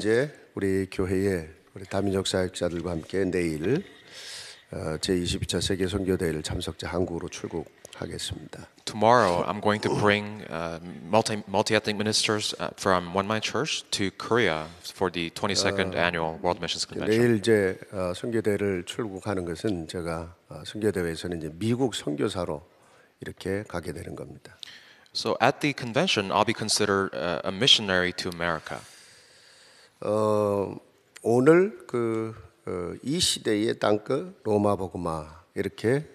이제 우리 교회의 우리 다민족 사역자들과 함께 내일 제22차 세계 선교대회를 참석자 한국으로 출국하겠습니다. Tomorrow, I'm going to bring multi-ethnic ministers from One Mind Church to Korea for the 22nd annual World Missions Convention. 내일 이제 선교대회를 출국하는 것은 제가 선교대회에서는 이제 미국 선교사로 이렇게 가게 되는 겁니다. So at the convention, I'll be considered a missionary to America. 오늘 이 시대의 땅끝 로마 복음화 이렇게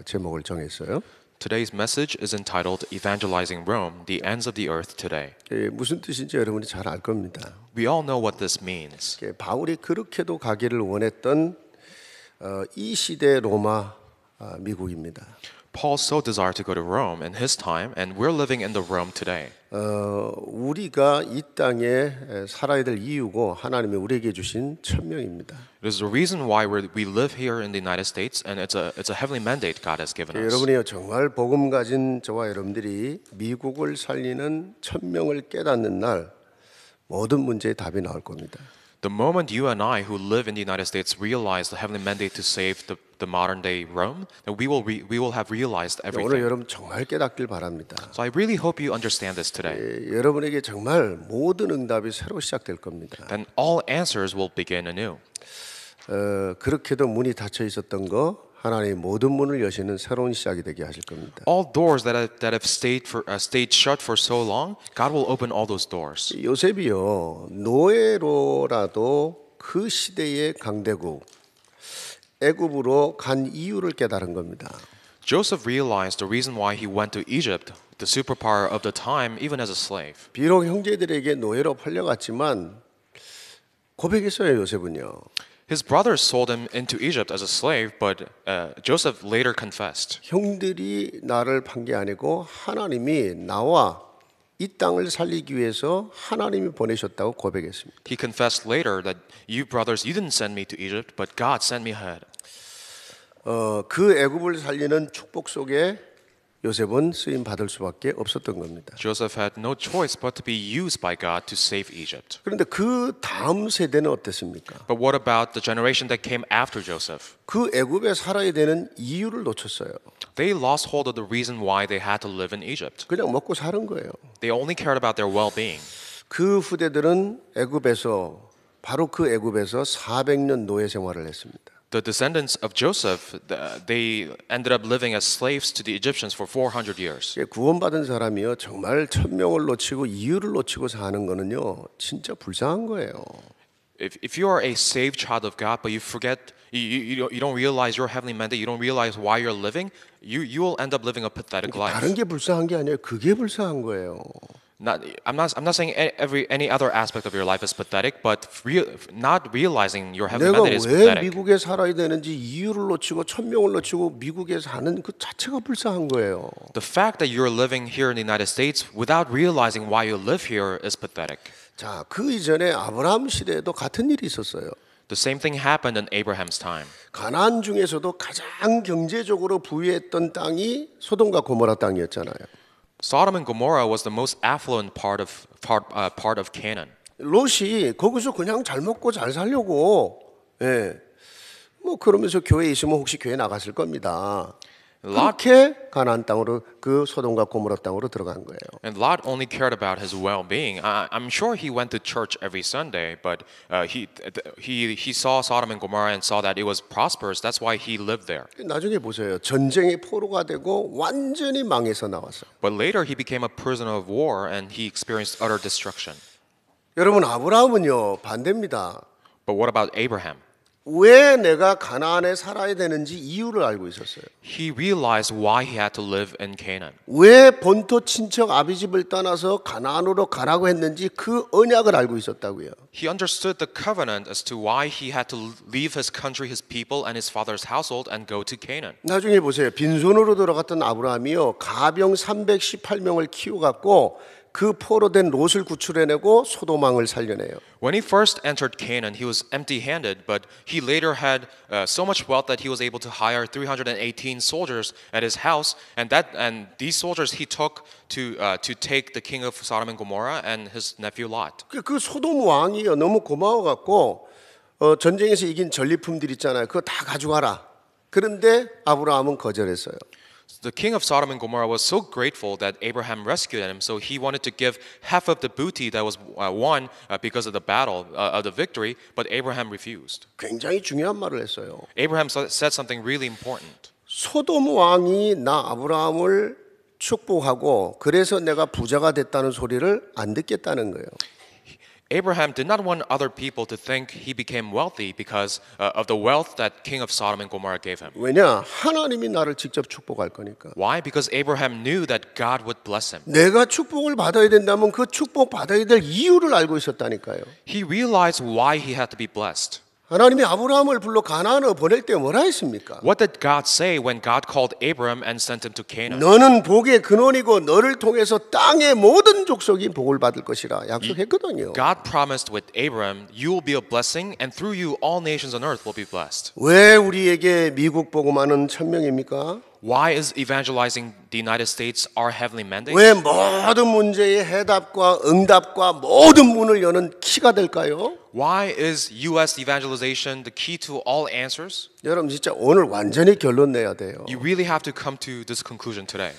제목을 정했어요. Today's message is entitled Evangelizing Rome, the Ends of the Earth Today. 무슨 뜻인지 여러분이 잘 알 겁니다. We all know what this means. 바울이 그렇게도 가기를 원했던 이 시대 로마 미국입니다. Paul so desired to go to Rome in his time, and we're living in the Rome today. 우리가 이 땅에 살아야 될 이유고 하나님이 우리에게 주신 천명입니다. It is the reason why we live here in the United States, and it's a heavenly mandate God has given us. 여러분이 정말 복음 가진 저와 여러분들이 미국을 살리는 천명을 깨닫는 날 모든 문제의 답이 나올 겁니다. The moment you and I, who live in the United States, realize the heavenly mandate to save the modern day Rome, then we will have realized 오늘 everything. 여러분 정말 깨닫길 바랍니다. So I really hope you understand this today. 여러분에게 정말 모든 응답이 새로 시작될 겁니다. Then all answers will begin anew. 그렇게도 문이 닫혀 있었던 거 하나님 모든 문을 여시는 새로운 시작이 되게 하실 겁니다. All doors that have stayed shut for so long, God will open all those doors. 요셉이요 노예로라도 그 시대의 강대국 애굽으로 간 이유를 깨달은 겁니다. Joseph realized the reason why he went to Egypt, the superpower of the time, even as a slave. 비록 형제들에게 노예로 팔려갔지만 고백했어요 요셉은요. His brothers sold him into Egypt as a slave, but Joseph later confessed. 형들이 나를 판 게 아니고 하나님이 나와 이 땅을 살리기 위해서 하나님이 보내셨다고 고백했습니다. He confessed later that you brothers, you didn't send me to Egypt, but God sent me ahead. 그 애굽을 살리는 축복 속에 요셉은 쓰임 받을 수밖에 없었던 겁니다. Joseph had no choice but to be used by God to save Egypt. 그런데 그 다음 세대는 어땠습니까? But what about the generation that came after Joseph? 그 애굽에 살아야 되는 이유를 놓쳤어요. They lost hold of the reason why they had to live in Egypt. 그냥 먹고 사는 거예요. They only cared about their well-being. 그 후대들은 바로 그 애굽에서 400년 노예 생활을 했습니다. The descendants of Joseph, they ended up living as slaves to the Egyptians for 400 years. 구원받은 사람이요 정말 천명을 놓치고 이유를 놓치고 사는 거는요 진짜 불쌍한 거예요. If you are a saved child of God, but you forget, you don't realize your heavenly mandate, you don't realize why you're living, you will end up living a pathetic life. 다른 게 불쌍한 게 아니에요. 그게 불쌍한 거예요. I'm not saying any other aspect of your life is pathetic, but not realizing your heavenly 내가 mandate is 왜 pathetic. 미국에 살아야 되는지 이유를 놓치고 천명을 놓치고 미국에 사는 그 자체가 불쌍한 거예요. The fact that you're living here in the United States without realizing why you live here is pathetic. 자, 그 이전에 아브라함 시대에도 같은 일이 있었어요. The same thing happened in Abraham's time. 가나안 중에서도 가장 경제적으로 부유했던 땅이 소돔과 고모라 땅이었잖아요. Sodom and Gomorrah was the most affluent part of Canaan. 롯이 거기서 그냥 잘 먹고 잘 살려고 그러면서 교회에 있으면 혹시 교회 나갔을 겁니다. 그렇게 가나안 땅으로 그 소돔과 고모라 땅으로 들어간 거예요. And Lot only cared about his well-being. I'm sure he went to church every Sunday, but he saw Sodom and Gomorrah and saw that it was prosperous. That's why he lived there. 나중에 보세요. 전쟁의 포로가 되고 완전히 망해서 나왔어요. But later he became a prisoner of war and he experienced utter destruction. 여러분 아브라함은요 반대입니다. But what about Abraham? 왜 내가 가나안에 살아야 되는지 이유를 알고 있었어요. He realized why he had to live in Canaan. 왜 본토 친척 아비집을 떠나서 가나안으로 가라고 했는지 그 언약을 알고 있었다고요. He understood the covenant as to why he had to leave his country, his people, and his father's household and go to Canaan. 나중에 보세요. 빈손으로 돌아갔던 아브라함이요 가병 318명을 키워갖고 그 포로된 롯을 구출해내고 소돔왕을 살려내요. When he first entered Canaan, he was empty-handed, but he later had so much wealth that he was able to hire 318 soldiers at his house, and these soldiers he took to take the king of Sodom and Gomorrah and his nephew Lot. 그 소돔 왕이요 너무 고마워갖고 전쟁에서 이긴 전리품들 있잖아요. 그거 다 가져가라. 그런데 아브라함은 거절했어요. The king of Sodom and Gomorrah was so grateful that Abraham rescued him, so he wanted to give half of the booty that was won because of the battle, of the victory, but Abraham refused. 굉장히 중요한 말을 했어요. Abraham said something really important. 소돔 왕이 나 아브라함을 축복하고 그래서 내가 부자가 됐다는 소리를 안 듣겠다는 거예요. Abraham did not want other people to think he became wealthy because of the wealth that king of Sodom and Gomorrah gave him. 왜냐? 하나님이 나를 직접 축복할 거니까. Why? Because Abraham knew that God would bless him. 내가 축복을 받아야 된다면 그 축복 받아야 될 이유를 알고 있었다니까요. He realized why he had to be blessed. 하나님이 아브라함을 불러 가나안으로 보낼 때 뭐라 했습니까? What did God say when God called Abram and sent him to Canaan? 너는 복의 근원이고 너를 통해서 땅의 모든 족속이 복을 받을 것이라 약속했거든요. God promised with Abram, you will be a blessing, and through you all nations on earth will be blessed. 왜 우리에게 미국 복음화는 천명입니까? Why is evangelizing the United States our heavenly mandate? 왜 모든 문제의 해답과 응답과 모든 문을 여는 키가 될까요? Why is U.S. evangelization the key to all answers? 여러분 진짜 오늘 완전히 결론 내야 돼요. You really have to come to this conclusion today.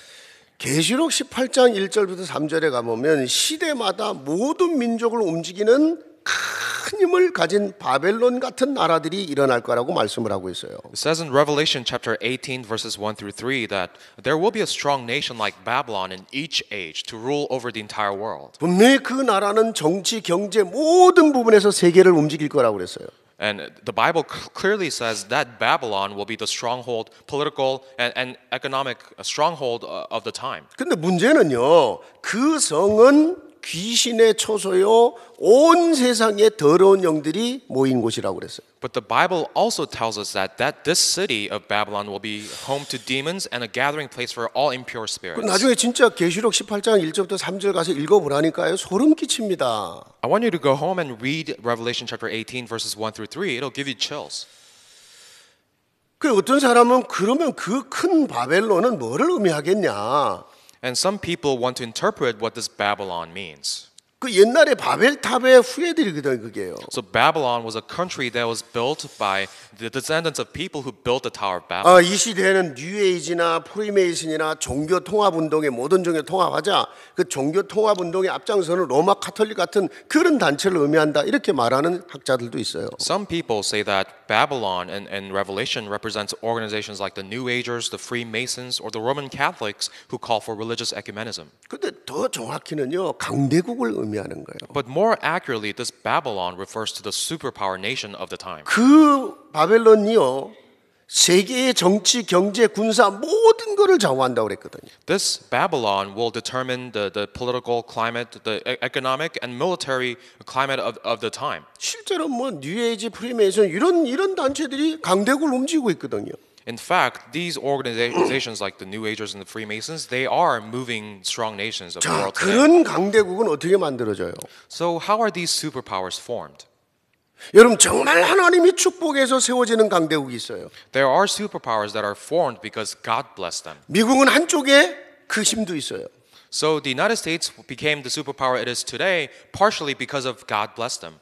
계시록 18장 1절부터 3절에 가보면 시대마다 모든 민족을 움직이는 큰 힘을 가진 바벨론 같은 나라들이 일어날 거라고 말씀을 하고 있어요. It says in Revelation chapter 18 verses 1 through 3 that there will be a strong nation like Babylon in each age to rule over the entire world. 분명히 그 나라는 정치, 경제 모든 부분에서 세계를 움직일 거라고 그랬어요. And the Bible clearly says that Babylon will be the stronghold, political and economic stronghold of the time. 근데 문제는요, 그 성은 귀신의 초소요, 온 세상에 더러운 영들이 모인 곳이라고 그랬어요. But the Bible also tells us that this city of Babylon will be home to demons and a gathering place for all impure spirits. 나중에 진짜 계시록 18장 1절부터 3절 가서 읽어보라니까요. 소름 끼칩니다. I want you to go home and read Revelation chapter 18 verses 1 through 3. It'll give you chills. 그 어떤 사람은 그러면 그 큰 바벨론은 뭐를 의미하겠냐? And some people want to interpret what this Babylon means. 그 옛날에 바벨탑의 후예들이거든요, 그게요. So Babylon was a country that was built by the descendants of people who built the Tower of Babel. 이 시대에는 뉴에이지나 프리메이슨이나 종교 통합 운동의 모든 종교 통합하자 그 종교 통합 운동의 앞장서는 로마 카톨릭 같은 그런 단체를 의미한다 이렇게 말하는 학자들도 있어요. Some people say that Babylon and Revelation represents organizations like the New Agers, the Freemasons, or the Roman Catholics who call for religious ecumenism. 근데 더 정확히는요, 강대국을 의미하는 거예요. But more accurately, this Babylon refers to the superpower nation of the time. 그 바벨론이요, 세계의 정치, 경제, 군사 모든 것을 좌우한다고 그랬거든요. This Babylon will determine the political climate, the economic and military climate of the time. 실제로 뭐 뉴에이지, 프리메이슨 이런 단체들이 강대국을 움직이고 있거든요. In fact, these organizations like the New Agers and the Freemasons, they are moving strong nations of the 자, world today. 그런 강대국은 어떻게 만들어져요? So how are these superpowers formed? 여러분 정말 하나님이 축복해서 세워지는 강대국이 있어요. There are superpowers that are formed because God blessed them. 미국은 한쪽에 그 힘도 있어요. So the United States became the superpower it is today partially because of God blessed them.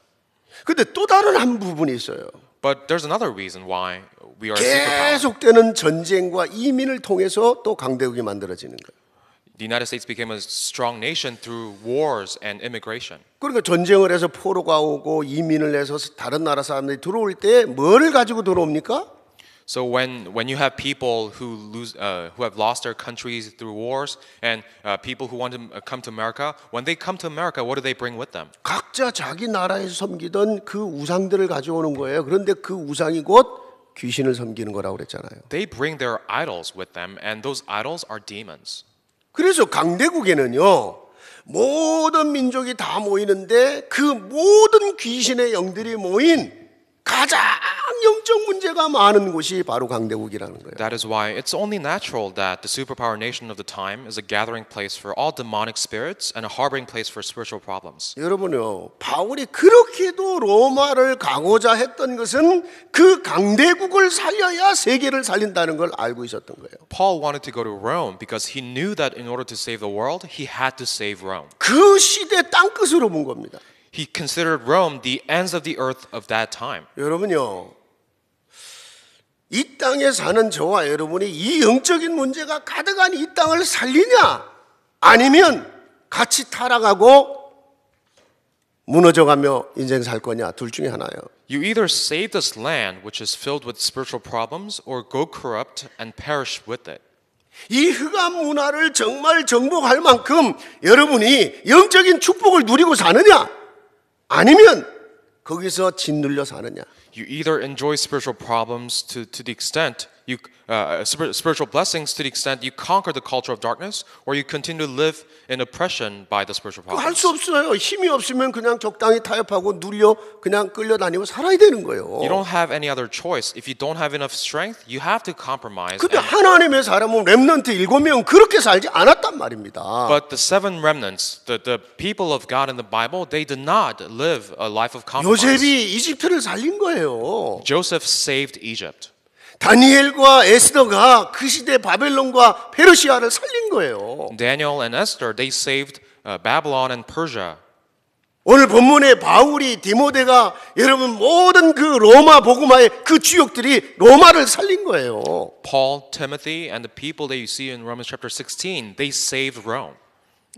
근데 또 다른 한 부분이 있어요. But there's another reason why we are a superpower. 계속되는 전쟁과 이민을 통해서 또 강대국이 만들어지는 거예요. The United States became a strong nation through wars and immigration. 그러니까 전쟁을 해서 포로가 오고 이민을 해서 다른 나라 사람들이 들어올 때 뭐를 가지고 들어옵니까? So when you have people who have lost their countries through wars and people who want to come to America, when they come to America, what do they bring with them? 각자 자기 나라에서 섬기던 그 우상들을 가져오는 거예요. 그런데 그 우상이 곧 귀신을 섬기는 거라고 그랬잖아요. They bring their idols with them, and those idols are demons. 그래서 강대국에는요, 모든 민족이 다 모이는데 그 모든 귀신의 영들이 모인 가장 영적 문제가 많은 곳이 바로 강대국이라는 거예요. That is why it's only natural that the superpower nation of the time is a gathering place for all demonic spirits and a harboring place for spiritual problems. 여러분요, 바울이 그렇게도 로마를 가고자 했던 것은 그 강대국을 살려야 세계를 살린다는 걸 알고 있었던 거예요. Paul wanted to go to Rome because he knew that in order to save the world, he had to save Rome. 그 시대 땅끝으로 본 겁니다. He considered Rome the ends of the earth of that time. 여러분요, 이 땅에 사는 저와 여러분이 이 영적인 문제가 가득한 이 땅을 살리냐, 아니면 같이 타락하고 무너져가며 인생 살 거냐, 둘 중에 하나예요. You either save this land, which is filled with spiritual problems, or go corrupt and perish with it. 이 흑암 문화를 정말 정복할 만큼 여러분이 영적인 축복을 누리고 사느냐, 아니면 거기서 짓눌려 사느냐. You either enjoy spiritual problems to the extent you spiritual blessings to the extent you conquer the culture of darkness, or you continue to live in oppression by the spiritual 할 problems. 수 없어요. 힘이 없으면 그냥 적당히 타협하고 눌려 그냥 끌려다니고 살아야 되는 거예요. You don't have any other choice. If you don't have enough strength, you have to compromise. 근데 하나님의 사람은 렘넌트 7명 그렇게 살지 않았단 말입니다. But the seven remnants, the people of God in the Bible, they did not live a life of compromise. 요셉이 이집트를 살린 거예요. Joseph saved Egypt. 다니엘과 에스더가 그 시대 바벨론과 페르시아를 살린 거예요. Daniel and Esther, they saved Babylon and Persia. 오늘 본문에 바울이 디모데가 여러분 모든 그 로마 복음화의 그 주역들이 로마를 살린 거예요. Paul, Timothy, and the people that you see in Romans chapter 16, they saved Rome.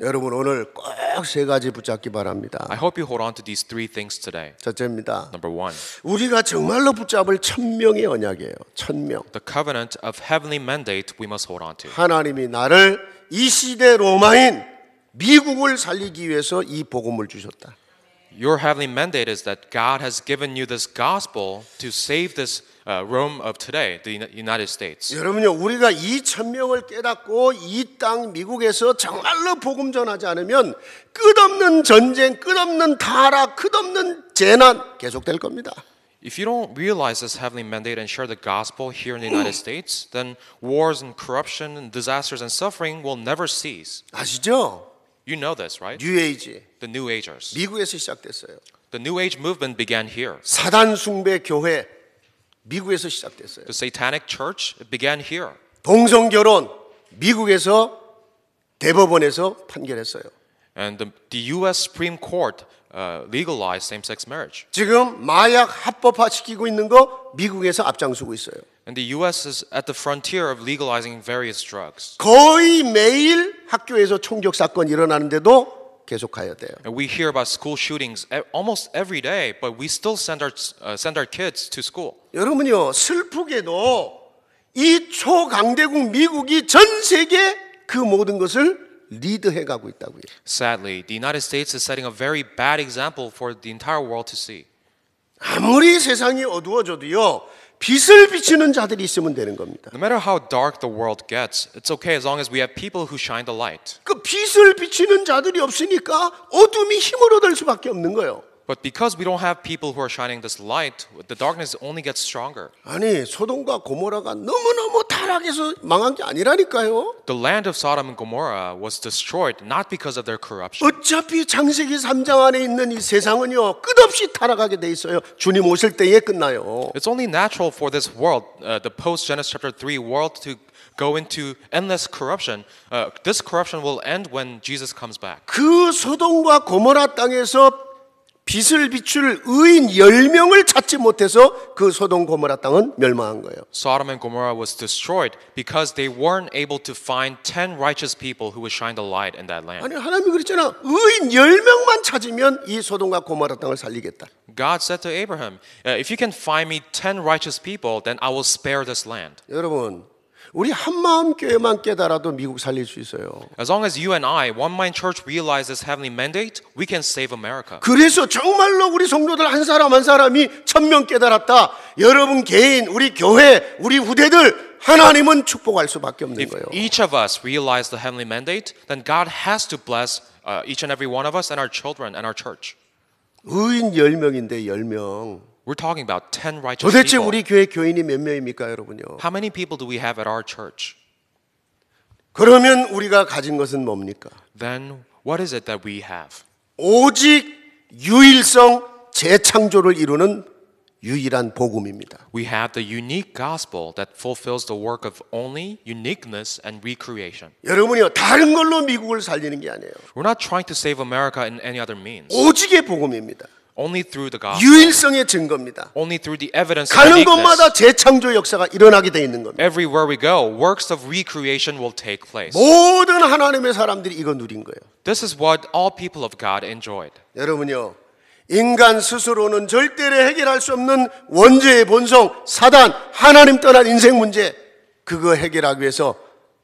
여러분 오늘 꼭 세 가지 붙잡기 바랍니다. I hope you hold on to these three things today. 첫째입니다. Number one, 우리가 정말로 붙잡을 1000명의 언약이에요. 1000명. the covenant of heavenly mandate we must hold on to. 하나님이 나를 이 시대 로마인 미국을 살리기 위해서 이 복음을 주셨다. Your heavenly mandate is that God has given you this gospel to save this Rome of today, the United States. 여러분요, 우리가 이 1000명을 깨닫고 이 땅 미국에서 정말로 복음 전하지 않으면 끝없는 전쟁, 끝없는 타락, 끝없는 재난 계속될 겁니다. If you don't realize this heavenly mandate and share the gospel here in the United States, then wars and corruption and disasters and suffering will never cease. 아시죠? You know this, right? 뉴에이지 The New Agers. 미국에서 시작됐어요. The New Age movement began here. 사단 숭배 교회 미국에서 시작됐어요. The Satanic Church, it began here. 동성 결혼 미국에서 대법원에서 판결했어요. And the U.S. Supreme Court legalized same-sex marriage. 지금 마약 합법화시키고 있는 거 미국에서 앞장서고 있어요. And the U.S. is at the frontier of legalizing various drugs. 거의 매일 학교에서 총격 사건 일어나는데도 계속 가야 돼요. And we hear about school shootings almost every day, but we still send our kids to school. 여러분요, 슬프게도 이 초강대국 미국이 전 세계 그 모든 것을 리드해 가고 있다고요. Sadly, the United States is setting a very bad example for the entire world to see. 아무리 세상이 어두워져도요, 빛을 비추는 자들이 있으면 되는 겁니다. No matter how dark the world gets, it's okay as long as we have people who shine the light. 그 빛을 비추는 자들이 없으니까 어둠이 힘을 얻을 수밖에 없는 거예요. But because we don't have people who are shining this light, the darkness only gets stronger. 아니, 소돔과 고모라가 너무너무 타락해서 망한 게 아니라니까요. The land of Sodom and Gomorrah was destroyed not because of their corruption. 어차피 창세기 3장 안에 있는 이 세상은요, 끝없이 타락하게 돼 있어요. 주님 오실 때에 끝나요. It's only natural for this world, the post-Genesis chapter 3 world, to go into endless corruption. This corruption will end when Jesus comes back. 그 소돔과 고모라 땅에서 빛을 비출 의인 10명을 찾지 못해서 그 소돔 고모라 땅은 멸망한 거예요. Sodom and Gomorrah was destroyed because they weren't able to find 10 righteous people who would shine the light in that land. 아니, 하나님이 그랬잖아. 의인 10명만 찾으면 이 소돔과 고모라 땅을 살리겠다. God said to Abraham, if you can find me 10 righteous people, then I will spare this land. 여러분, 우리 한마음 교회만 깨달아도 미국 살릴 수 있어요. As long as you and I, One Mind Church, realize this heavenly mandate, we can save America. 그래서 정말로 우리 성도들 한 사람 한 사람이 1000명 깨달았다. 여러분 개인, 우리 교회, 우리 후대들 하나님은 축복할 수밖에 없는 If 거예요. each of us realize the heavenly mandate, then God has to bless each and every one of us and our children and our church. 의인 10명인데 10명. We're talking about 10 righteous 도대체 people. 우리 교회 교인이 몇 명입니까, 여러분요? How many people do we have at our church? 그러면 우리가 가진 것은 뭡니까? Then what is it that we have? 오직 유일성 재창조를 이루는 유일한 복음입니다. We have the unique gospel that fulfills the work of only uniqueness and recreation. 여러분이요, 다른 걸로 미국을 살리는 게 아니에요. We're not trying to save America in any other means. 오직의 복음입니다. Only through the gospel. 유일성의 증거입니다. Only through the evidence of 가는 uniqueness. 곳마다 재창조 역사가 일어나게 돼 있는 겁니다. Everywhere we go, works of recreation will take place. 모든 하나님의 사람들이 이거 누린 거예요. This is what all people of God enjoyed. 여러분요, 인간 스스로는 절대로 해결할 수 없는 원죄의 본성, 사단, 하나님 떠난 인생 문제, 그거 해결하기 위해서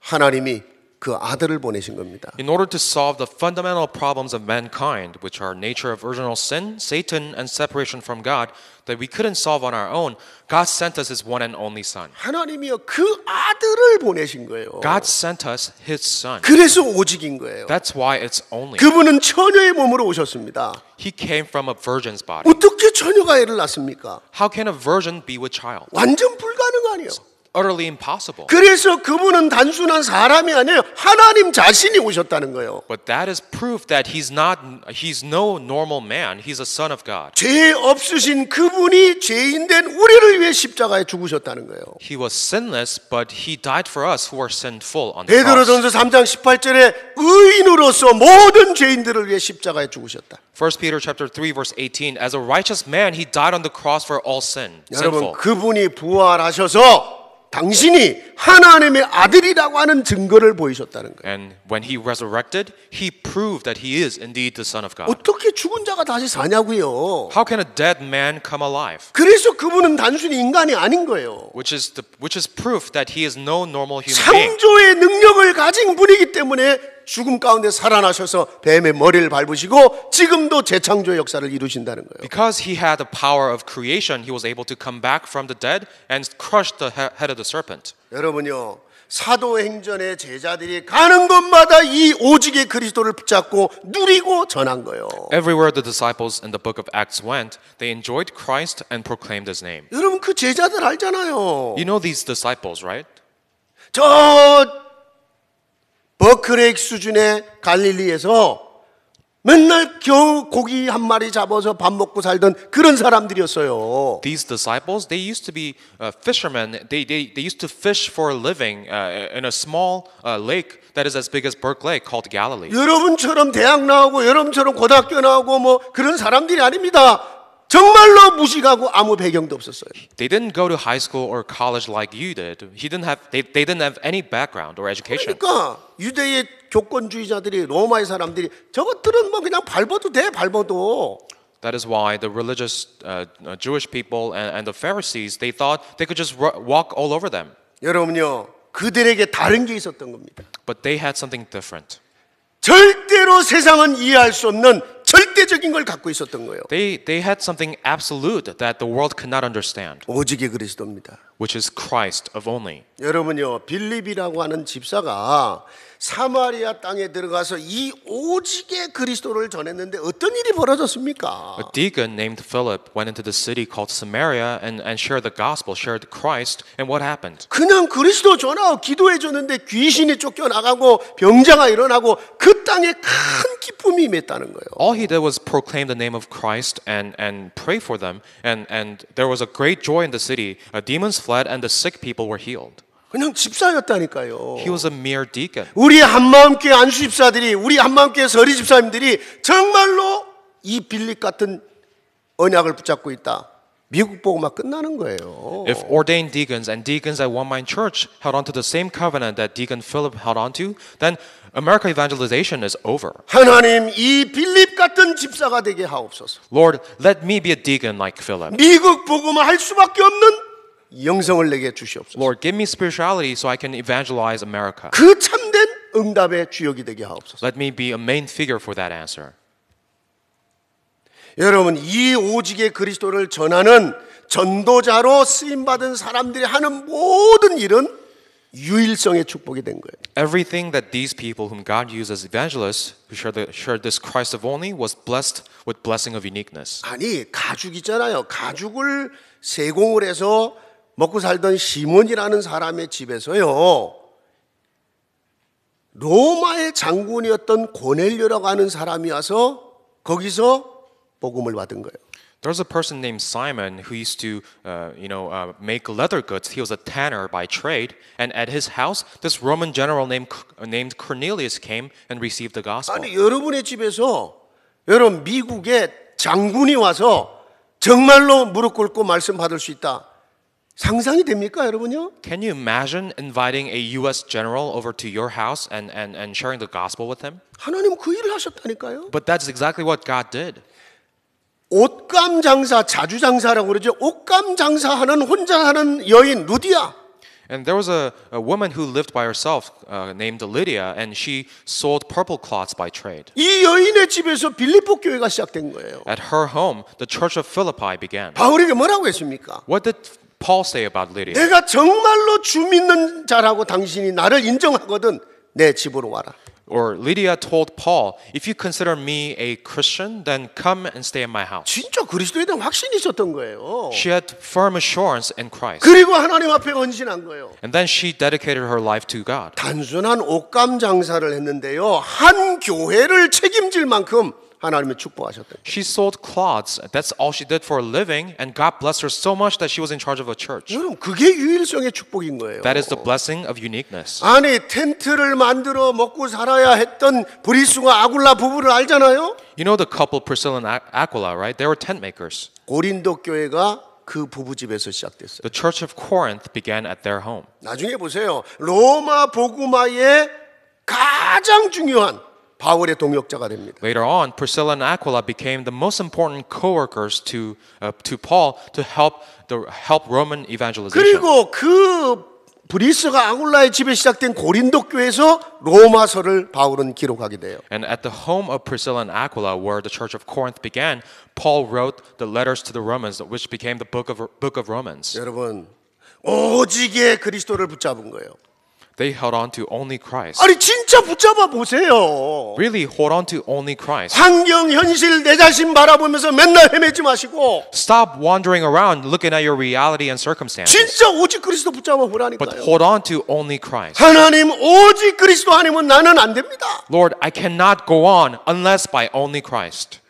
하나님이 그 아들을 보내신 겁니다. In order to solve the fundamental problems of mankind, which are nature of original sin, Satan, and separation from God, that we couldn't solve on our own, God sent us His one and only Son. 하나님이요, 그 아들을 보내신 거예요. God sent us His Son. 그래서 오직인 거예요. That's why it's only. 그분은 처녀의 몸으로 오셨습니다. He came from a virgin's body. 어떻게 처녀가 애를 낳습니까? How can a virgin be with child? 완전 불가능하네요. Utterly impossible. 그래서 그분은 단순한 사람이 아니에요. 하나님 자신이 오셨다는 거예요. But that is proof that he's no normal man. He's a son of God. 죄 없으신 그분이 죄인된 우리를 위해 십자가에 죽으셨다는 거예요. He was sinless, but he died for us who are sinful on the cross. 베드로전서 3장 18절에 의인으로서 모든 죄인들을 위해 십자가에 죽으셨다. 1 Peter chapter 3 verse 18, as a righteous man, he died on the cross for all sin. 여러분, Sinful. 그분이 부활하셔서 당신이 하나님의 아들이라고 하는 증거를 보이셨다는 거예요. And when he resurrected, he proved that he is indeed the Son of God. 어떻게 죽은 자가 다시 사냐고요? How can a dead man come alive? 그래서 그분은 단순히 인간이 아닌 거예요. Which is proof that he is no normal human being. 창조의 능력을 가진 분이기 때문에 죽음 가운데 살아나셔서 뱀의 머리를 밟으시고 지금도 재창조의 역사를 이루신다는 거예요. Because he had the power of creation, he was able to come back from the dead and crush the head of the serpent. 여러분요, 사도행전의 제자들이 가는 곳마다 이 오직의 그리스도를 붙잡고 누리고 전한 거예요. Everywhere the disciples in the book of Acts went, they enjoyed Christ and proclaimed his name. 여러분, 그 제자들 알잖아요. You know these disciples, right? 저 버크레이 수준의 갈릴리에서 맨날 겨우 고기 한 마리 잡아서 밥 먹고 살던 그런 사람들이었어요. These disciples, they used to be fishermen. They used to fish for a living in a small lake that is as big as Burke Lake called Galilee. 여러분처럼 대학 나오고 여러분처럼 고등학교 나오고 뭐 그런 사람들이 아닙니다. 정말로 무식하고 아무 배경도 없었어요. They didn't go to high school or college like you did. They didn't have any background or education. 그러니까 유대의 교권주의자들이 로마의 사람들이 저것들은 뭐 그냥 밟아도 돼, 밟아도. That is why the religious Jewish people and the Pharisees, they thought they could just walk all over them. 여러분요, 그들에게 다른 게 있었던 겁니다. But they had something different. 절대로 세상은 이해할 수 없는 절대적인 걸 갖고 있었던 거예요. They had something absolute that the world could not understand, 오직의 그리스도입니다. which is Christ of only. 여러분요, 빌립이라고 하는 집사가 사마리아 땅에 들어가서 이 오직의 그리스도를 전했는데 어떤 일이 벌어졌습니까? A deacon named Philip went into the city called Samaria and shared the gospel, shared Christ, and what happened? 그냥 그리스도 전하고 기도해 줬는데 귀신이 쫓겨나가고 병자가 일어나고 그 땅에 큰 기쁨이 임했다는 거예요. All he did was proclaim the name of Christ and pray for them, and there was a great joy in the city. Demons fled and the sick people were healed. 그냥 집사였다니까요. He was a mere deacon. 우리 한마음교회 안수 집사들이, 우리 한마음교회 서리 집사님들이 정말로 이 빌립 같은 언약을 붙잡고 있다. 미국 복음화 끝나는 거예요. If ordained deacons and deacons at One Mind Church held on to the same covenant that Deacon Philip held on to, then America evangelization is over. 하나님, 이 빌립 같은 집사가 되게 하옵소서. Lord, let me be a deacon like Philip. 미국 복음화 할 수밖에 없는 영성을 내게 주시옵소서. Lord, give me spirituality so I can evangelize America. 그 참된 응답의 주역이 되게 하옵소서. Let me be a main figure for that answer. 여러분, 이 오직의 그리스도를 전하는 전도자로 쓰임받은 사람들이 하는 모든 일은 유일성의 축복이 된 거예요. Everything that these people whom God used as evangelists who shared this Christ of only was blessed with blessing of uniqueness. 아니 가죽 있잖아요. 가죽을 세공을 해서 먹고 살던 시몬이라는 사람의 집에서요. 로마의 장군이었던 고넬료라고 하는 사람이 와서 거기서 복음을 받은 거예요. There's a person named Simon who used to, make leather goods. He was a tanner by trade, and at his house, this Roman general named Cornelius came and received the gospel. 아니 여러분의 집에서 여러분 미국의 장군이 와서 정말로 무릎 꿇고 말씀 받을 수 있다. 상상이 됩니까, 여러분요? Can you imagine inviting a U.S. general over to your house and sharing the gospel with him? 하나님 그 일을 하셨다니까요. But that's exactly what God did. 옷감 장사, 자주 장사라고 그러죠. 옷감 장사하는 혼자 하는 여인 루디아. And there was a woman who lived by herself named Lydia, and she sold purple cloths by trade. 이 여인의 집에서 빌립보 교회가 시작된 거예요. At her home, the church of Philippi began. 바울에게 뭐라고 했습니까? What did Paul say about Lydia? 내가 정말로 주 믿는 자라고 당신이 나를 인정하거든 내 집으로 와라. Or Lydia told Paul, if you consider me a Christian, then come and stay in my house. 진짜 그리스도에 대한 확신이 있었던 거예요. She had firm assurance in Christ. 그리고 하나님 앞에 헌신한 거예요. And then she dedicated her life to God. 단순한 옷감 장사를 했는데요. 한 교회를 책임질 만큼 하나님이 축복하셨던 거예요. She sold cloths. That's all she did for a living, and God blessed her so much that she was in charge of a church. 여러분 그게 유일성의 축복인 거예요. That is the blessing of uniqueness. 아니 텐트를 만들어 먹고 살아야 했던 브리스과 아굴라 부부를 알잖아요. You know the couple Priscilla and Aquila, right? They were tent makers. 고린도 교회가 그 부부 집에서 시작됐어요. The church of Corinth began at their home. 나중에 보세요. 로마 복음화의 가장 중요한 바울의 동역자가 됩니다. Later on, Priscilla and Aquila became the most important co-workers to Paul to help Roman evangelization. 그리고 그 브리스가 아굴라의 집에 시작된 고린도 교회에서 로마서를 바울은 기록하게 돼요. And at the home of Priscilla and Aquila, where the church of Corinth began, Paul wrote the letters to the Romans, which became the book of Romans. 여러분 오직에 그리스도를 붙잡은 거예요. They held on to only Christ. 아니 진짜 붙잡아 보세요. Really hold on to only Christ. 환경 현실 내 자신 바라보면서 맨날 헤매지 마시고 Stop wandering around looking at your reality and circumstances. 진짜 오직 그리스도 붙잡아 But 보라니까요. hold on to only Christ. 하나님 오직 그리스도 아니면 나는 안 됩니다. Lord, I cannot go on unless by only Christ.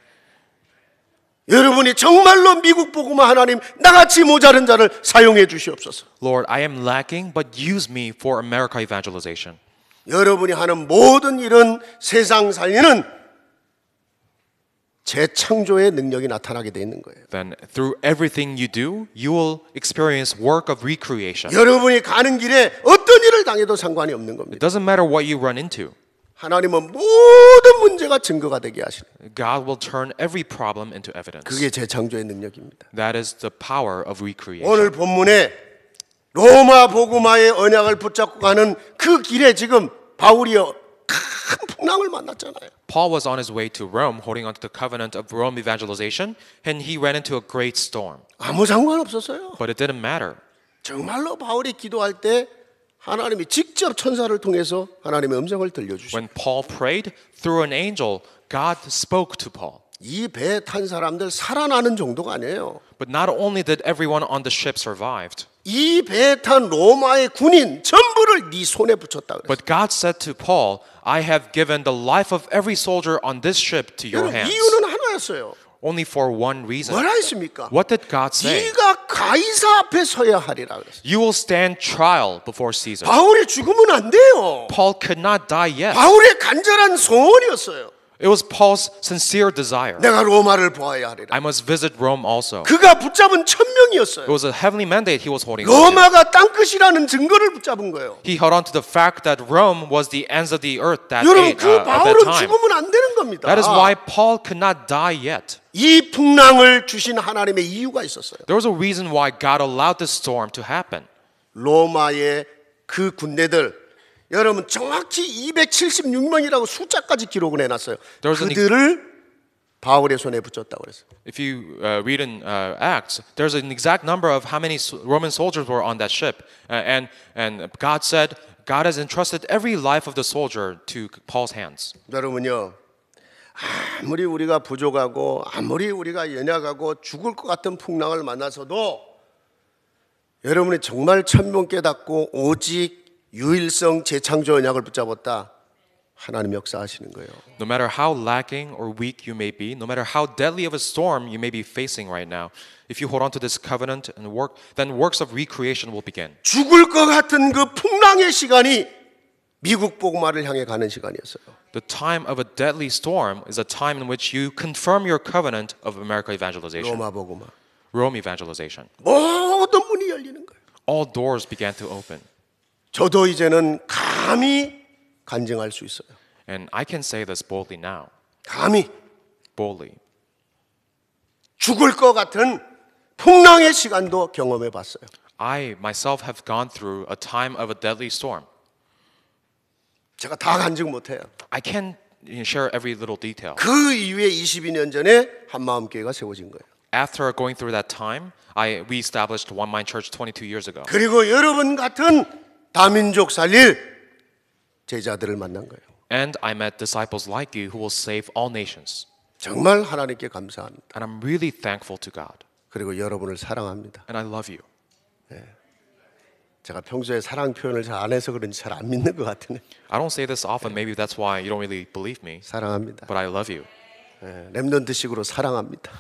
여러분이 정말로 미국 복음화 하나님 나같이 모자른 자를 사용해 주시옵소서. Lord, I am lacking, but use me for America evangelization. 여러분이 하는 모든 일은 세상 살리는 재창조의 능력이 나타나게 돼 있는 거예요. Then through everything you do, you will experience work of recreation. 여러분이 가는 길에 어떤 일을 당해도 상관이 없는 It 겁니다. doesn't matter what you run into. 하나님은 모든 문제가 증거가 되게 하시는 거예요. God will turn every problem into evidence. 그게 재창조의 능력입니다. That is the power of recreation. 오늘 본문에 로마 복음화의 언약을 붙잡고 가는 그 길에 지금 바울이요 큰 풍랑을 만났잖아요. Paul was on his way to Rome, holding on to the covenant of Rome evangelization, and he ran into a great storm. 아무 상관없었어요. But it didn't matter. 정말로 바울이 기도할 때 하나님이 직접 천사를 통해서 하나님의 음성을 들려주시고 When Paul prayed, through an angel, God spoke to Paul. 이 배에 탄 사람들 살아나는 정도가 아니에요. But not only did everyone on the ship survived, 이 배에 탄 로마의 군인 전부를 네 손에 붙였다 그랬어요. but God said to Paul, I have given the life of every soldier on this ship to your 여러분, hands. 이유는 하나였어요. Only for one reason. 뭐라 했습니까? What did God say? 네가 가이사 앞에 서야 하리라 그랬어요. You will stand trial before Caesar. 바울이 죽으면 안 돼요. Paul could not die yet. 바울의 간절한 소원이었어요. It was Paul's sincere desire. 내가 로마를 보아야 하리라. I must visit Rome also. 그가 붙잡은 천명이었어요. It was a heavenly mandate he was holding on to. 로마가 땅끝이라는 증거를 붙잡은 거예요. He held on to the fact that Rome was the ends of the earth that 여러분 at 그 that 바울은 time. 죽으면 안 되는 겁니다. That is why Paul could not die yet. 이 풍랑을 주신 하나님의 이유가 있었어요. There was a reason why God allowed this storm to happen. 로마의 그 군대들 여러분 정확히 276명이라고 숫자까지 기록을 해놨어요. There was an 그들을 바울의 손에 붙였다고 그랬어요. If you read in Acts, there's an exact number of how many Roman soldiers were on that ship, and God said God has entrusted every life of the soldier to Paul's hands. 여러분요, 아무리 우리가 부족하고 아무리 우리가 연약하고 죽을 것 같은 풍랑을 만나서도 여러분이 정말 천명 깨닫고 오직 유일성 재창조 언약을 붙잡았다. 하나님 역사하시는 거예요. No matter how lacking or weak you may be, no matter how deadly of a storm you may be facing right now, if you hold on to this covenant and work, then works of recreation will begin. 죽을 것 같은 그 풍랑의 시간이 미국 복음화를 향해 가는 시간이었어요. The time of a deadly storm is a time in which you confirm your covenant of America evangelization, 로마 복음화. Rome evangelization. 모든 문이 열리는 거예요. All doors began to open. 저도 이제는 감히 간증할 수 있어요. And I can say this boldly now. 감히 Boldly. 죽을 것 같은 풍랑의 시간도 경험해 봤어요. I myself have gone through a time of a deadly storm. 제가 다 간증 못해요. I can't share every little detail. 그 이후에 22년 전에 한마음교회가 세워진 거예요. After going through that time, we established One Mind Church 22 years ago. 그리고 여러분 같은 다민족 살릴 제자들을 만난 거예요. And I met disciples like you who will save all nations. 정말 하나님께 감사합니다. And I'm really thankful to God. 그리고 여러분을 사랑합니다. And I love you. 제가 평소에 사랑 표현을 잘 안 해서 그런지 잘 안 믿는 것 같으네. I don't say this often. Maybe that's why you don't really believe me. 사랑합니다. But I love you. 렘넌트식으로 사랑합니다.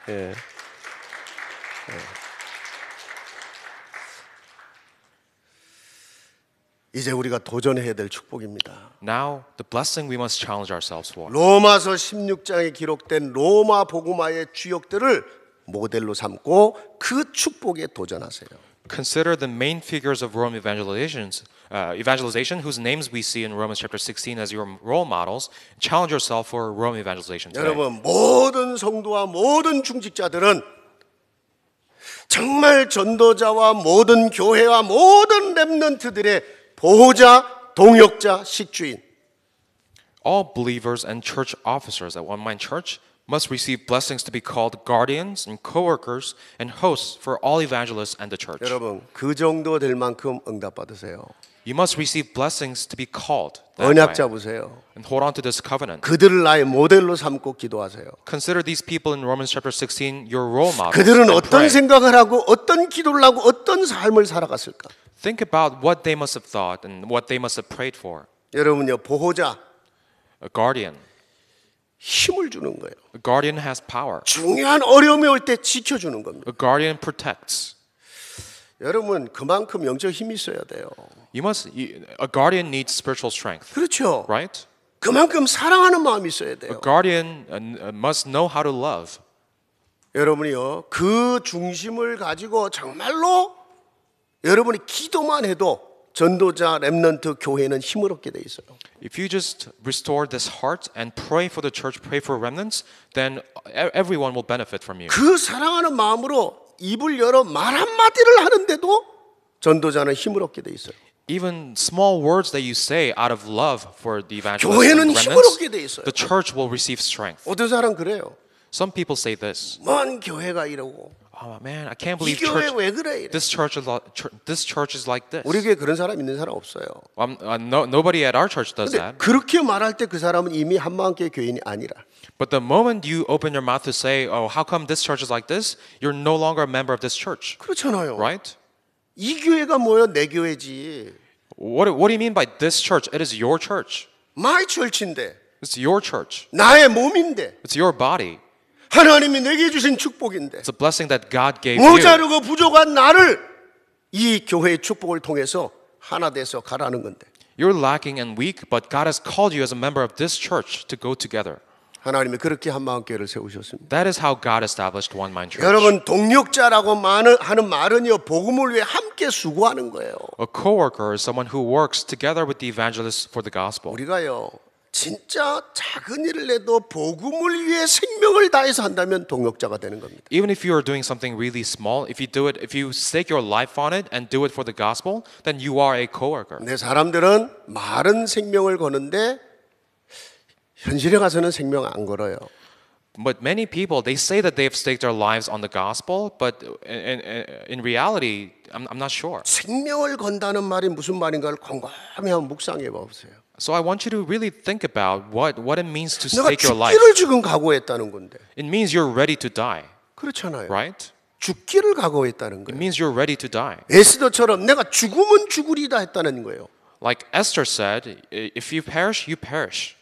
예. 이제 우리가 도전해야 될 축복입니다. Now, the blessing we must challenge ourselves for. 로마서 16장에 기록된 로마 복음화의 주역들을 모델로 삼고 그 축복에 도전하세요. Consider the main figures of Rome evangelization, whose names we see in Romans chapter 16 as your role models. Challenge yourself for Rome evangelization today. 여러분, 모든 성도와 모든 중직자들은 정말 전도자와 모든 교회와 모든 렘넌트들의 보호자, 동역자, 식주인. All believers and church officers at One Mind Church must receive blessings to be called guardians and co-workers and hosts for all evangelists and the church. 여러분, 그 정도 될 만큼 응답 받으세요. You must receive blessings to be called that 언약 way. 잡으세요. And hold on to this covenant. 그들을 나의 모델로 삼고 기도하세요. Consider these people in Romans chapter 16 your role models. 그들은 and 어떤 pray. 생각을 하고 어떤 기도를 하고 어떤 삶을 살아갔을까? Think about what they must have thought and what they must have prayed for. 여러분요, 보호자 A guardian. 힘을 주는 거예요. A guardian has power. 중요한 어려움이 올 때 지켜주는 겁니다. A guardian protects. 여러분, 그만큼 영적 힘이 있어야 돼요. A guardian needs spiritual strength, 그렇죠. right? 그만큼 사랑하는 마음이 있어야 A 돼요. guardian must know how to love. 여러분이요, 그 중심을 가지고 정말로 여러분이 기도만 해도 전도자, 렘넌트, 교회는 힘을 얻게 돼 있어요. If you just restore this heart and pray for the church, pray for remnants, then everyone will benefit from you. 그 사랑하는 마음으로 입을 열어 말 한마디를 하는데도 전도자는 힘을 얻게 돼 있어요. Even small words that you say out of love for the evangelists 교회는 and 힘을 remnants, 얻게 돼 있어요. the church will receive strength. 어떤 사람 그래요. Some people say this. 뭔 교회가 이러고 Oh man, I can't 이 believe 교회 church. 왜 그래? 이래. This church is like this. 우리 교회 그런 사람 있는 사람 없어요. Nobody at our church does 근데 that. 그렇게 말할 때 그 사람은 이미 한마음교회 교인이 아니라. But the moment you open your mouth to say, "Oh, how come this church is like this?" You're no longer a member of this church, 그렇잖아요. right? 이 교회가 뭐예요? 내 교회지. What do you mean by this church? It is your church. 마이 철치인데 It's your church. 나의 몸인데 It's your body. 하나님이 내게 주신 축복인데 It's a blessing that God gave you. 모자르고 부족한 나를 이 교회의 축복을 통해서 하나 돼서 가라는 건데 You're lacking and weak, but God has called you as a member of this church to go together. 하나님이 그렇게 한마음교회를 세우셨습니다. That is how God established One Mind Church. 여러분 동력자라고 하는 말은요 복음을 위해 함께 수고하는 거예요. A co-worker is someone who works together with the evangelists for the gospel. 우리가요 진짜 작은 일을 해도 복음을 위해 생명을 다해서 한다면 동역자가 되는 겁니다. Even if you are doing something really small, if you stake your life on it and do it for the gospel, then you are a co-worker. 내 사람들은 마른 생명을 거는데 현실에 가서는 생명 안 걸어요. But many people, they say that they've staked their lives on the gospel, but in reality, I'm not sure. 생명을 건다는 말이 무슨 말인가를 곰곰이 한번 묵상해 보세요. So I want you to really think about what it means to 내가 stake your life. 죽기를 지금 각오했다는 건데. It means you're ready to die, 그렇잖아요. right? 죽기를 각오했다는 It 거예요. means you're ready to die. 에스더처럼 내가 죽으면 죽으리다 했다는 거예요. Like Esther said, if you perish, you perish.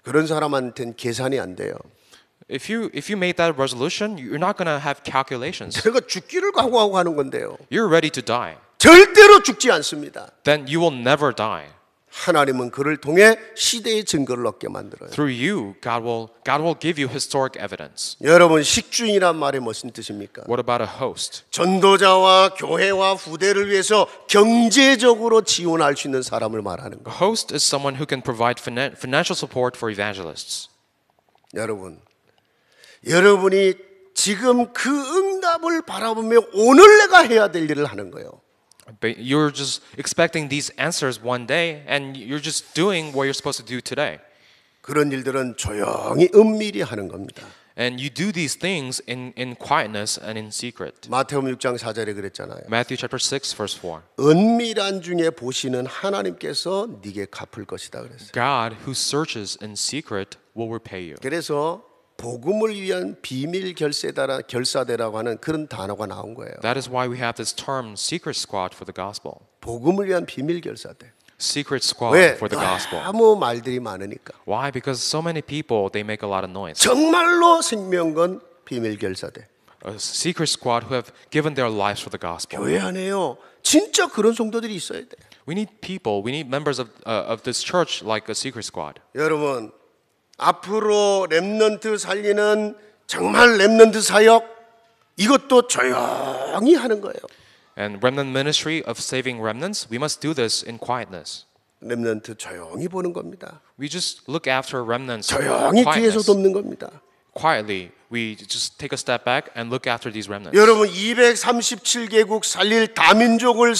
그런 사람한테는 계산이 안 돼요. If you made that resolution, you're not going to have calculations. 내가 죽기를 각오하고 하는 건데요. You're ready to die. 절대로 죽지 않습니다. Then you will never die. 하나님은 그를 통해 시대의 증거를 얻게 만들어요. Through you, God will give you historic evidence. 여러분, 식주인이란 말이 무슨 뜻입니까? What about a host? 전도자와 교회와 후대를 위해서 경제적으로 지원할 수 있는 사람을 말하는 거. A host is someone who can provide financial support for evangelists. 여러분이 지금 그 응답을 바라보며 오늘 내가 해야 될 일을 하는 거예요. But you're just expecting these answers one day, and you're just doing what you're supposed to do today. 그런 일들은 조용히 은밀히 하는 겁니다. And you do these things in quietness and in secret. 마태복음 6장 4절에 그랬잖아요. Matthew chapter 6, verse 4. 은밀한 중에 보시는 하나님께서 네게 갚을 것이다 그랬어요. God who searches in secret will repay you. 그래서 복음을 위한 비밀 결사대라고 하는 그런 단어가 나온 거예요. That is why we have this term secret squad for the gospel. 복음을 위한 비밀 결사대. Secret squad 왜? for the gospel. 아무 말들이 많으니까. Why? Because so many people, they make a lot of noise. 정말로 생명건 비밀 결사대. A secret squad who have given their lives for the gospel. 교회 안에요. 진짜 그런 성도들이 있어야 돼. We need people, we need members of this church like a secret squad. 여러분, 앞으로 렘넌트 살리는 정말 렘넌트 사역 이것도 조용히 하는 거예요. And remnant ministry of saving remnants, we must do this in quietness. 렘넌트 조용히 보는 겁니다. We just look after remnants 조용히 뒤에서 quietness. 돕는 겁니다. Quietly, we just take a step back and look after these remnants. 여러분 237개국 살릴 다민족을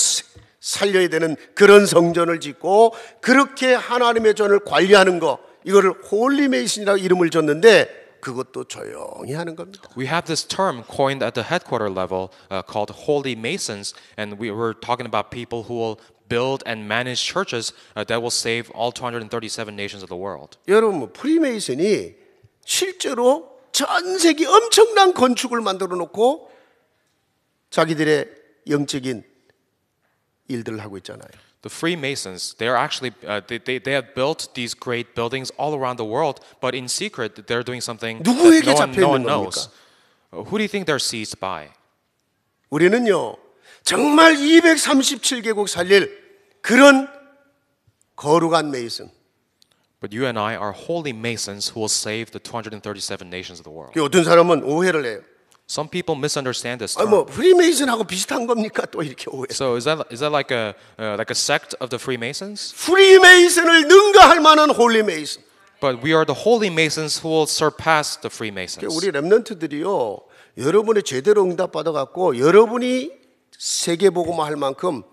살려야 되는 그런 성전을 짓고 그렇게 하나님의 전을 관리하는 거 이거를 홀리메이슨이라고 이름을 줬는데 그것도 조용히 하는 겁니다. We have this term coined at the headquarter level called Holy Masons, and we were talking about people who will build and manage churches that will save all 237 nations of the world. 여러분 프리메이슨이 실제로 전 세계 엄청난 건축을 만들어 놓고 자기들의 영적인 일들을 하고 있잖아요. The Freemasons, they are actually they have built these great buildings all around the world, but in secret they're doing something 누구에게 that 잡혀 no one 있는 knows. 겁니까? Who do you think they're seized by? 우리는요 정말 237개국 살릴 그런 거룩한 메이슨. But you and I are holy Masons who will save the 237 nations of the world. 어떤 사람은 오해를 해요. Some people misunderstand this 아, term. 뭐 프리메이슨하고 비슷한 겁니까? 또 이렇게 오해. So is that like a sect of the Freemasons? 프리메이슨을 능가할 만한 홀리메이슨. But we are the holy Masons who will surpass the Freemasons. 우리 렘넌트들이요. 여러분이 제대로 응답 받아 갖고 여러분이 세계 복음화 할 만큼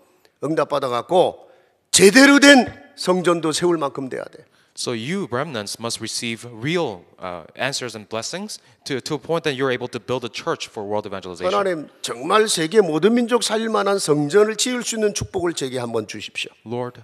응답 받아 갖고 제대로 된 성전도 세울 만큼 돼야 돼. So you remnants must receive real answers and blessings to a point that you're able to build a church for world evangelization. 하나님 정말 세계 모든 민족 살릴 만한 성전을 지을 수 있는 축복을 제게 한번 주십시오. Lord,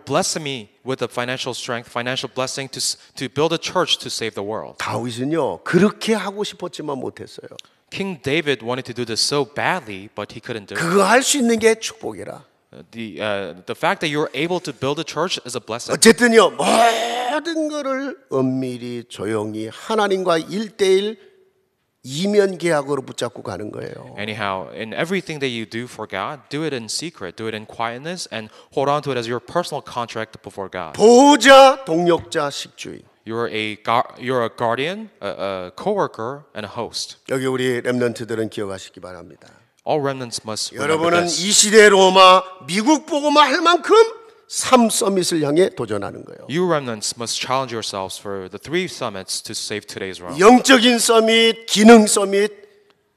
bless me with the financial strength, financial blessing to build a church to save the world. 다윗은요 그렇게 하고 싶었지만 못했어요. King David wanted to do this so badly, but he couldn't do it. 그거 할 수 있는 게 축복이라. The fact that you're able to build a church is a blessing. 어쨌든요 모든 것을 은밀히 조용히 하나님과 1:1 이면 계약으로 붙잡고 가는 거예요. Anyhow, in everything that you do for God, do it in secret, do it in quietness, and hold on to it as your personal contract before God. 보호자, 동역자, 식주인. You're a guardian, a co-worker, and a host. 여기 우리 렘넌트들은 기억하시기 바랍니다. All remnants must remember 여러분은 this. 이 시대 로마, 미국 복음화 할 만큼 3 서밋을 향해 도전하는 거예요. You remnants must challenge yourselves for the 3 summits to save today's Rome. 영적인 서밋, 기능 서밋,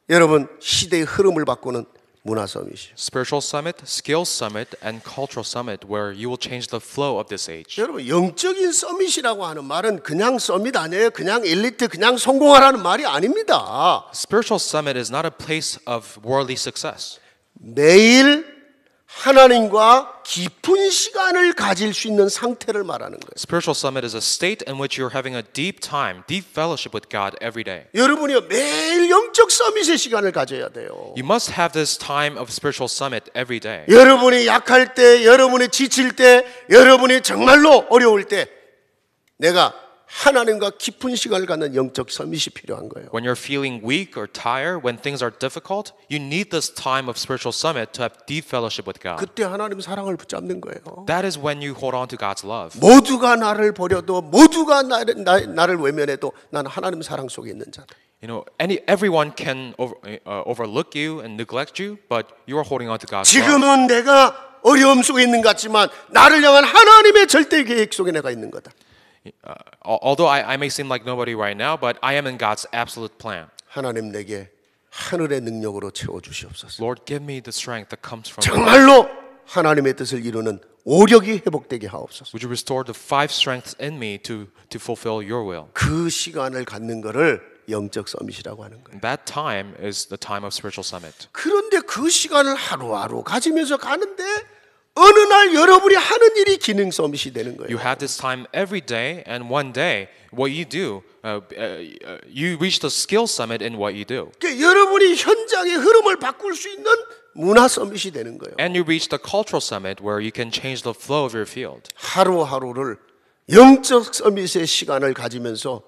여러분 시대의 흐름을 바꾸는 문화 서밋이요. Spiritual summit, skills summit, and cultural summit, where you will change the flow of this age. 여러분 영적인 서밋이라고 하는 말은 그냥 서밋 아니에요. 그냥 엘리트, 그냥 성공하라는 말이 아닙니다. Spiritual summit is not a place of worldly success. 매일 하나님과 깊은 시간을 가질 수 있는 상태를 말하는 거예요. Spiritual summit is a state in which you're having a deep time, deep fellowship with God every day. 여러분이 매일 영적 서밋의 시간을 가져야 돼요. You must have this time of spiritual summit every day. 여러분이 약할 때, 여러분이 지칠 때, 여러분이 정말로 어려울 때 내가 하나님과 깊은 시간을 갖는 영적 서밋이 필요한 거예요. When you're feeling weak or tired, when things are difficult, you need this time of spiritual summit to have deep fellowship with God. 그때 하나님 사랑을 붙잡는 거예요. That is when you hold on to God's love. 모두가 나를 버려도 모두가 나를 외면해도 나는 하나님 사랑 속에 있는 자다. You know, everyone can overlook you and neglect you, but you are holding on to God's love. 지금은 내가 어려움 속에 있는 것 같지만 나를 향한 하나님의 절대 계획 속에 내가 있는 거다. Although I may seem like nobody right now, but I am in God's absolute plan. 하나님 내게 하늘의 능력으로 채워 주시옵소서. Lord, give me the strength that comes from. 정말로 하나님의 뜻을 이루는 오력이 회복되게 하옵소서. Would you restore the 5 strengths in me to fulfill your will? 그 시간을 갖는 것을 영적 서밋이라고 하는 거예요. That time is the time of spiritual summit. 그런데 그 시간을 하루하루 가지면서 가는데 어느 날 여러분이 하는 일이 기능 서밋이 되는 거예요. You have this time every day, and one day, what you do, you reach the skill summit in what you do. 그러니까 여러분이 현장의 흐름을 바꿀 수 있는 문화 서밋이 되는 거예요. And you reach the cultural summit where you can change the flow of your field. 하루하루를 영적 서밋의 시간을 가지면서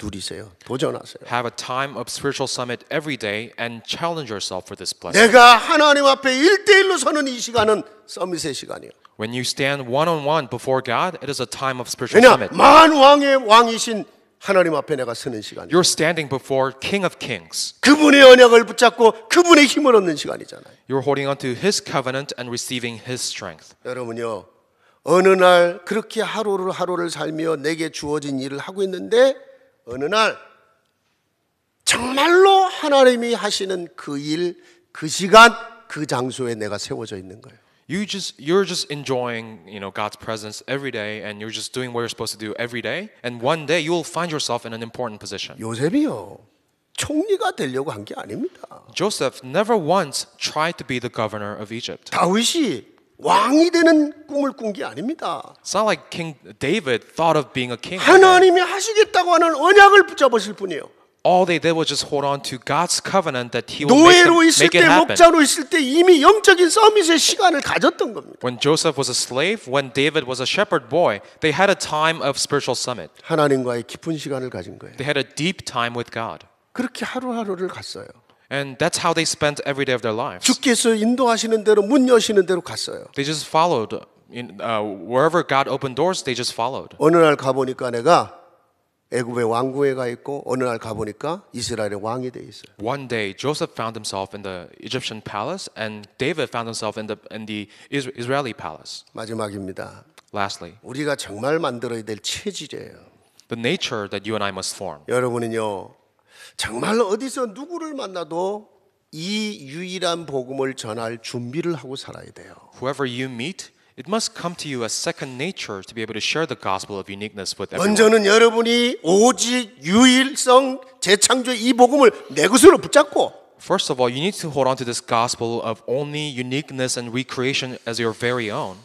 누리세요. 도전하세요. Have a time of spiritual summit every day and challenge yourself for this blessing. 내가 하나님 앞에 1대1로 서는 이 시간은 서밋의 시간이에요. When you stand one-on-one before God, it is a time of spiritual 왜냐? summit. 만왕의 왕이신 하나님 앞에 내가 서는 시간이에요. You're standing before King of Kings. 그분의 언약을 붙잡고 그분의 힘을 얻는 시간이잖아요. You're holding on to His covenant and receiving His strength. 여러분요, 어느 날 그렇게 하루를 살며 내게 주어진 일을 하고 있는데 어느 날 정말로 하나님이 하시는 그 일, 그 시간, 그 장소에 내가 세워져 있는 거예요. You're just enjoying, God's presence every day, and you're just doing what you're supposed to do every day. And one day you will find yourself in an important position. 요셉이요, 총리가 되려고 한 게 아닙니다. Joseph never once tried to be the governor of Egypt. 다윗이 왕이 되는 꿈을 꾼 게 아닙니다. It's not like King David thought of being a king. 하나님이 하시겠다고 하는 언약을 붙잡으실 뿐이에요. All they did was just hold on to God's covenant that He will 노예로 있을 make it 때, happen. 목자로 있을 때 이미 영적인 서밋의 시간을 가졌던 겁니다. When Joseph was a slave, when David was a shepherd boy, they had a time of spiritual summit. 하나님과의 깊은 시간을 가진 거예요. They had a deep time with God. 그렇게 하루하루를 갔어요. And that's how they spent every day of their lives. 주께서 인도하시는 대로 문 여시는 대로 갔어요. They just followed. Wherever God opened doors, they just followed. 어느 날 가보니까 내가 애굽의 왕궁에 가 있고 어느 날 가보니까 이스라엘의 왕이 돼 있어요. One day, Joseph found himself in the Egyptian palace, and David found himself in the Israeli palace. 마지막입니다. Lastly, 우리가 정말 만들어야 될 체질이에요. the nature that you and I must form. 여러분은요, 정말 어디서 누구를 만나도 이 유일한 복음을 전할 준비를 하고 살아야 돼요. Whoever you meet, it must come to you as second nature to be able to share the gospel of uniqueness with everyone. 먼저는 여러분이 오직 유일성 재창조 이 복음을 내 것으로 붙잡고 First of all, you need to hold on to this gospel of only uniqueness and recreation as your very own.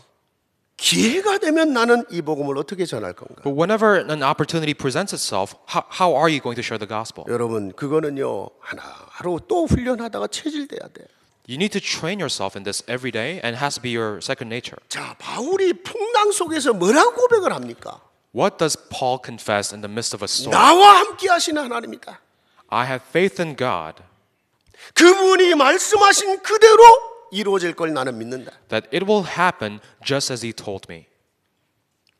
기회가 되면 나는 이 복음을 어떻게 전할 건가? But whenever an opportunity presents itself, how are you going to share the gospel? 여러분, 그거는요, 하루 또 훈련하다가 체질돼야 돼. You need to train yourself in this every day, and it has to be your second nature. 자, 바울이 풍랑 속에서 뭐라고 고백을 합니까? What does Paul confess in the midst of a storm? 나와 함께 하시는 하나님이다. I have faith in God 그분이 말씀하신 그대로 이루어질 걸 나는 믿는다. that it will happen just as He told me.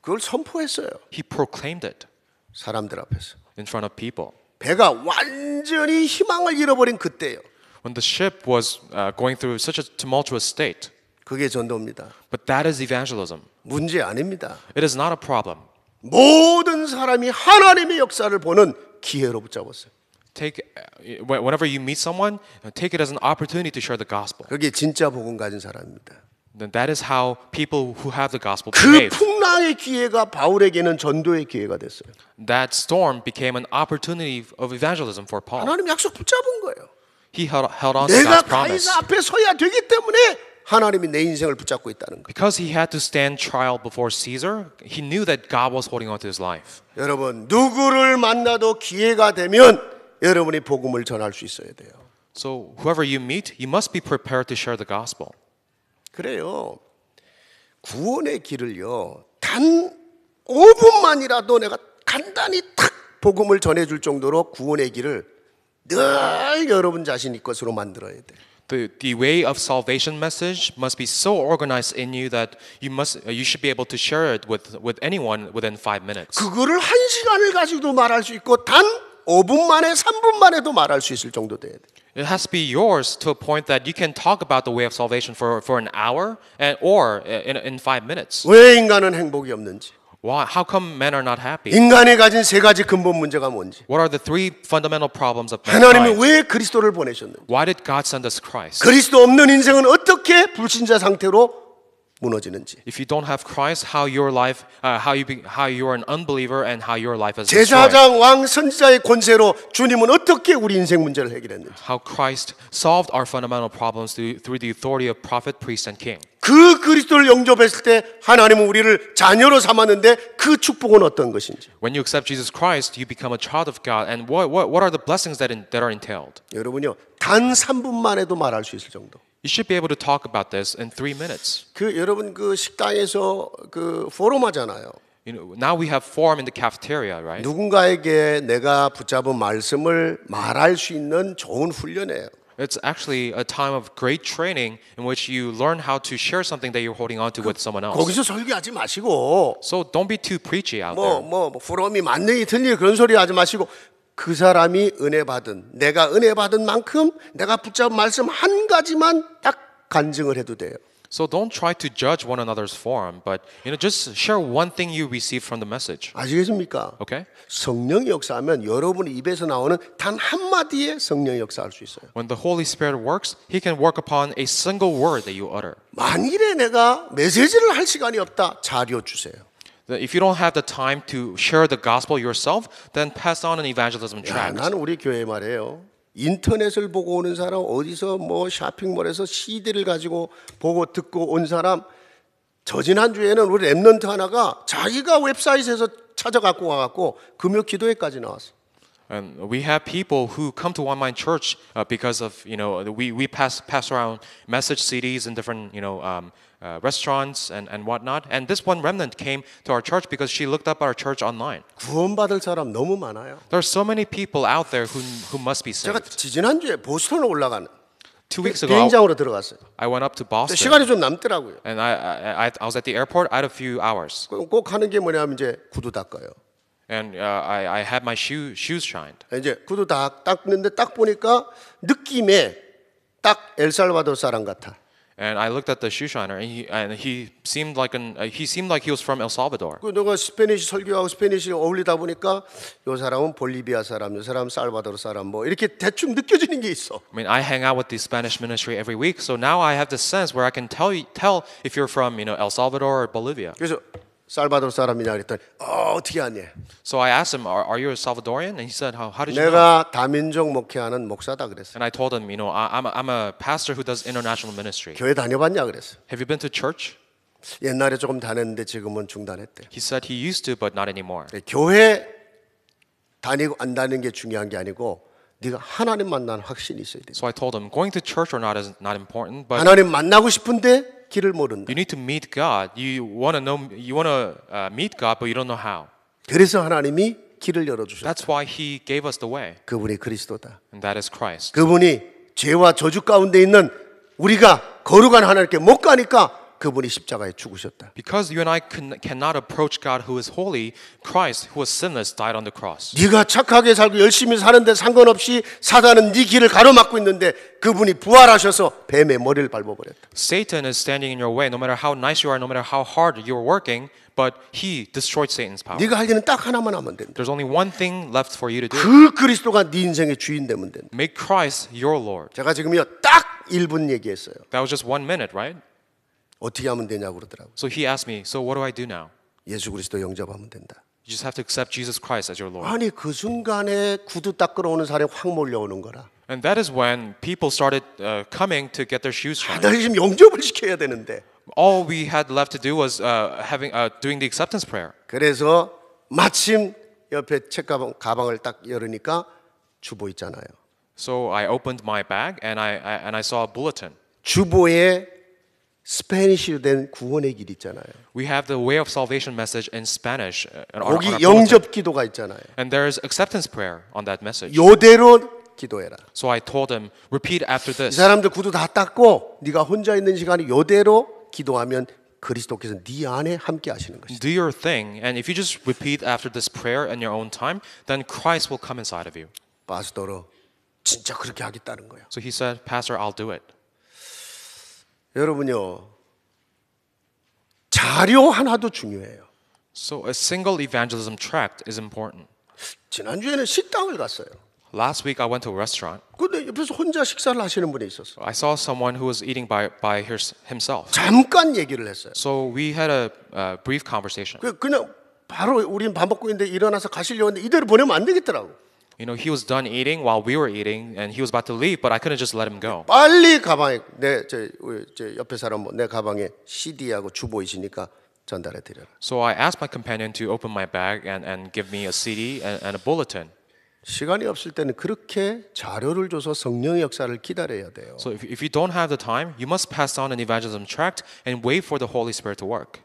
그걸 선포했어요. He proclaimed it 사람들 앞에서. in front of people. 배가 완전히 희망을 잃어버린 그때예요. When the ship was going through such a tumultuous state. 그게 전도입니다. But that is evangelism. 문제 아닙니다. It is not a problem. 모든 사람이 하나님의 역사를 보는 기회로 붙잡았어요. Whenever you meet someone, take it as an opportunity to share the gospel. 그게 진짜 복음 가진 사람입니다. Then that is how people who have the gospel 그 behave. 풍랑의 기회가 바울에게는 전도의 기회가 됐어요. That storm became an opportunity of evangelism for Paul. 하나님 약속 붙잡은 거예요. He held on to 내가 God's promise. 가이사 앞에 서야 되기 때문에 하나님이 내 인생을 붙잡고 있다는 거예요. Because he had to stand trial before Caesar, he knew that God was holding on to his life. 여러분 누구를 만나도 기회가 되면 여러분이 복음을 전할 수 있어야 돼요. So whoever you meet, you must be prepared to share the gospel. 그래요. 구원의 길을요. 단 5분만이라도 내가 간단히 탁 복음을 전해줄 정도로 구원의 길을 늘 여러분 자신의 것으로 만들어야 돼. The way of salvation message must be so organized in you that you should be able to share it with anyone within 5 minutes. 그거를 1시간을 가지고도 말할 수 있고 단 5분 만에 3분 만에도 말할 수 있을 정도 돼야 돼. It has to be yours to a point that you can talk about the way of salvation for an hour or in 5 minutes. 왜 인간은 행복이 없는지. Why? How come men are not happy? 인간이 가진 세 가지 근본 문제가 뭔지. What are the 3 fundamental problems of 하나님이 mankind? 왜 그리스도를 보내셨는지. Why did God send us Christ? 그리스도 없는 인생은 어떻게 불신자 상태로 무너지는지. If you don't have Christ, how your life, how you are an unbeliever, and how your life is destroyed. 제사장, 왕, 선지자의 권세로 주님은 어떻게 우리 인생 문제를 해결했는지. How Christ solved our fundamental problems through the authority of prophet, priest, and king. 그 그리스도를 영접했을 때 하나님은 우리를 자녀로 삼았는데 그 축복은 어떤 것인지. When you accept Jesus Christ, you become a child of God. And what are the blessings that are entailed? 여러분요, 단 3분만 해도 말할 수 있을 정도. You should be able to talk about this in 3 minutes. 그 여러분 그 식당에서 그 포럼 하잖아요. Now we have forum in the cafeteria, right? 누군가에게 내가 붙잡은 말씀을 말할 수 있는 좋은 훈련이에요. It's actually a time of great training in which you learn how to share something that you're holding on to with someone else. 거기서 설교하지 마시고 So don't be too preachy out there. 포럼이 맞느니 틀리니 그런 소리 하지 마시고 그 사람이 은혜 받은 내가 은혜 받은 만큼 내가 붙잡은 말씀 한 가지만 딱 간증을 해도 돼요. So don't try to judge one another's form, but just share one thing you received from the message. 아시겠습니까? Okay? 성령이 역사하면 여러분 입에서 나오는 단 한마디에 성령이 역사할 수 있어요. When the Holy Spirit works, He can work upon a single word that you utter. 만일에 내가 메시지를 할 시간이 없다, 자료 주세요. If you don't have the time to share the gospel yourself, then pass on an evangelism tract. 나는 우리 교회 말이에요. 인터넷을 보고 오는 사람, 어디서 쇼핑몰에서 CD를 가지고 보고 듣고 온 사람, 저 지난주에는 우리 랩런트 하나가 자기가 웹사이트에서 찾아갖고 와갖고 금요 기도회까지 나왔어. And we have people who come to One Mind Church because of we pass around message CDs in different restaurants and whatnot. And this one remnant came to our church because she looked up our church online. 구원받을 사람 너무 많아요. There are so many people out there who must be 제가 saved. 지난주에 보스턴을 올라가는 2 weeks ago, 비행장으로 들어갔어요. I went up to Boston, 시간이 좀 남더라고요. and I was at the airport. I had a few hours, 꼭 하는 게 뭐냐면 이제 구두 닦아요. and I had my shoes shined. 이제 구두 닦는데 딱 보니까 느낌에 딱 엘살바도르 사람 같아. And I looked at the shoe shiner, and he seemed like he was from El Salvador. 그 내가 스페니시 설교하고 스페니시 어울리다 보니까 요 사람은 볼리비아 사람, 요 사람 살바도르 사람 뭐 이렇게 대충 느껴지는 게 있어. I mean, I hang out with the Spanish ministry every week, so now I have this sense where I can tell if you're from El Salvador or Bolivia. 그래서 살바도르 사람이냐 그랬더니 어떻게 아냐? So I asked him, "Are you a Salvadorian?" And he said, "How did you know?" 내가 다민족 목회하는 목사다 그랬어. And I told him, I'm a pastor who does international ministry. 교회 다녀봤냐 그랬어. Have you been to church? 옛날에 조금 다녔는데 지금은 중단했대. He said he used to, but not anymore. 교회 다니고 안 다니는 게 중요한 게 아니고 네가 하나님 만나는 확신이 있어야 돼. So I told him, going to church or not is not important, but 하나님 만나고 싶은데 길을 모른다. you need to meet God. You want to meet God, but you don't know how. 그래서 하나님이 길을 열어주셨다. That's why He gave us the way, 그분이 그리스도다. and that is Christ. 그분이 죄와 저주 가운데 있는 우리가 거룩한 하나님께 못 가니까 그분이 십자가에 죽으셨다. Because you and I cannot approach God who is holy, Christ who was sinless died on the cross. 네가 착하게 살고 열심히 사는데 상관없이 사단은 네 길을 가로막고 있는데 그분이 부활하셔서 뱀의 머리를 밟아버렸다. Satan is standing in your way no matter how nice you are, no matter how hard you are working, but he destroyed Satan's power. 네가 할 일은 딱 하나만 하면 된다. There's only one thing left for you to do. 그 그리스도가 네 인생의 주인 되면 된다. Make Christ your Lord. 제가 지금요 딱 1분 얘기했어요. That was just 1 minute, right? 어떻게 하면 되냐고 그러더라고요. So he asked me, so what do I do now? 예수 그리스도 영접하면 된다. You just have to accept Jesus Christ as your Lord. 아니 그 순간에 구두 닦으러 오는 사람이 확 몰려오는 거라. And that is when people started coming to get their shoes shined. 나 지금 영접을 시켜야 되는데. All we had left to do was doing the acceptance prayer. 그래서 마침 옆에 가방을 딱 열으니까 주보 있잖아요. So I opened my bag and I saw a bulletin. 주보에 스페니쉬로 된 구원의 길 있잖아요. We have the way of salvation message in Spanish. On our 거기 bulletin. 영접 기도가 있잖아요. And there's acceptance prayer on that message. 요대로 기도해라. So I told him, repeat after 이 this. 사람들 구두 다 닦고 네가 혼자 있는 시간에 요대로 기도하면 그리스도께서 네 안에 함께 하시는 것이다. Do your thing, and if you just repeat after this prayer in your own time, then Christ will come inside of you. 파스토로 진짜 그렇게 하겠다는 거야. So he said, Pastor, I'll do it. 여러분요. 자료 하나도 중요해요. So a single evangelism tract is important. 지난주에는 식당을 갔어요. Last week I went to a restaurant. 근데 옆에서 혼자 식사를 하시는 분이 있었어. I saw someone who was eating by himself. 잠깐 얘기를 했어요. So we had a brief conversation. 그냥 바로 우린 밥 먹고 있는데 일어나서 가시려고 했는데 이대로 보내면 안 되겠더라고. You know, he was done eating while we were eating, and he was about to leave, but I couldn't just let him go. 빨리 가방에 저 옆에 사람 내 가방에 CD하고 주보 있으니까 전달해 드려라. So I asked my companion to open my bag and give me a CD and a bulletin. 시간이 없을 때는 그렇게 자료를 줘서 성령의 역사를 기다려야 돼요. So if you don't have the time, you must pass on an evangelism tract and wait for the Holy Spirit to work.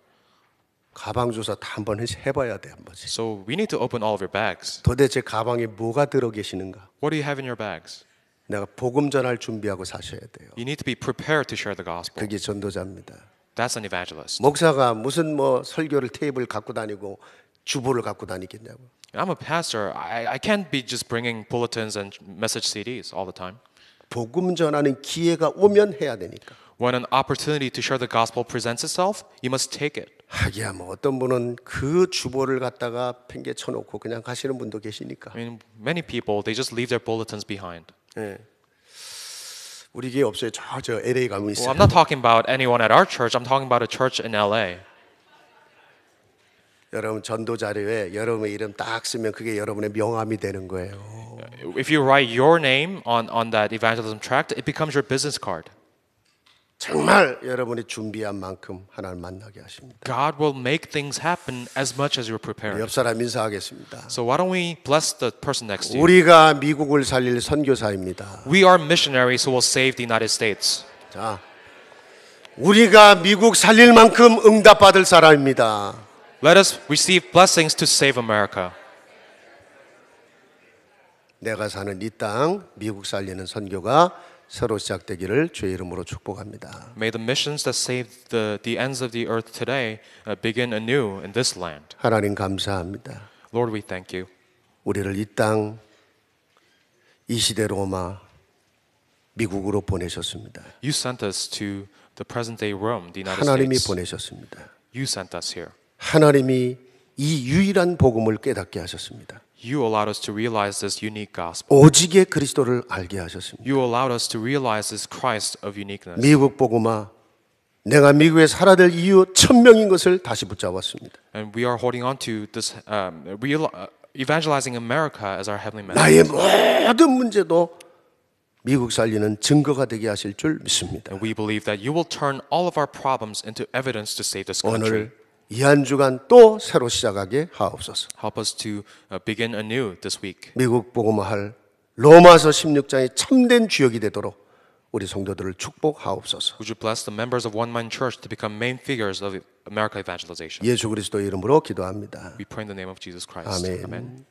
가방 조사 다 한번 해봐야 돼 한 번씩. So we need to open all of your bags. 도대체 가방에 뭐가 들어 계시는가? What do you have in your bags? 내가 복음 전할 준비하고 사셔야 돼요. You need to be prepared to share the gospel. 그게 전도자입니다. That's an evangelist. 목사가 무슨 뭐 설교를 테이블 갖고 다니고 주보를 갖고 다니겠냐고. I'm a pastor. I can't be just bringing bulletins and message CDs all the time. 복음 전하는 기회가 오면 해야 되니까. When an opportunity to share the gospel presents itself, you must take it. 하기야 뭐 어떤 분은 그 주보를 갖다가 팽개 쳐놓고 그냥 가시는 분도 계시니까. I mean, many people, they just leave their bulletins behind. 예. 우리 교회 없어요. 저 LA 가면 있어요. Well, I'm not talking about anyone at our church. I'm talking about a church in LA. 여러분 전도 자료에 여러분의 이름 딱 쓰면 그게 여러분의 명함이 되는 거예요. If you write your name on that evangelism tract, it becomes your business card. 정말 여러분이 준비한 만큼 하나님 만나게 하십니다. God will make things happen as much as you're prepared. 옆 사람 인사하겠습니다. So why don't we bless the person next to you? 우리가 미국을 살릴 선교사입니다. We are missionaries who will save the United States. 자, 우리가 미국 살릴 만큼 응답받을 사람입니다. Let us receive blessings to save America. 내가 사는 이 땅 미국 살리는 선교가 새로 시작되기를 주의 이름으로 축복합니다. May the missions that save the ends of the earth today begin anew in this land. 하나님 감사합니다. Lord, we thank you. 우리를 이 땅, 이 시대 로마, 미국으로 보내셨습니다. You sent us to the present day Rome, the United 하나님이 States. 보내셨습니다. You sent us here. 하나님이 이 유일한 복음을 깨닫게 하셨습니다. You allowed us to realize this unique gospel. 오직의 그리스도를 알게 하셨습니다. You allowed us to realize this Christ of uniqueness. 미국 복음아, 내가 미국에 살아야 될 이유 1000명인 것을 다시 붙잡았습니다. And we are holding on to this evangelizing America as our heavenly 나의 message. 모든 문제도 미국 살리는 증거가 되게 하실 줄 믿습니다. And we believe that you will turn all of our problems into evidence to save this country. 오늘 이 한 주간 또 새로 시작하게 하옵소서. Help us to begin anew this week. 미국 복음화할 로마서 16장의 참된 주역이 되도록 우리 성도들을 축복하옵소서. Would you bless the members of One Mind Church to become main figures of America evangelization? 예수 그리스도의 이름으로 기도합니다. We pray in the name of Jesus Christ. 아멘. Amen.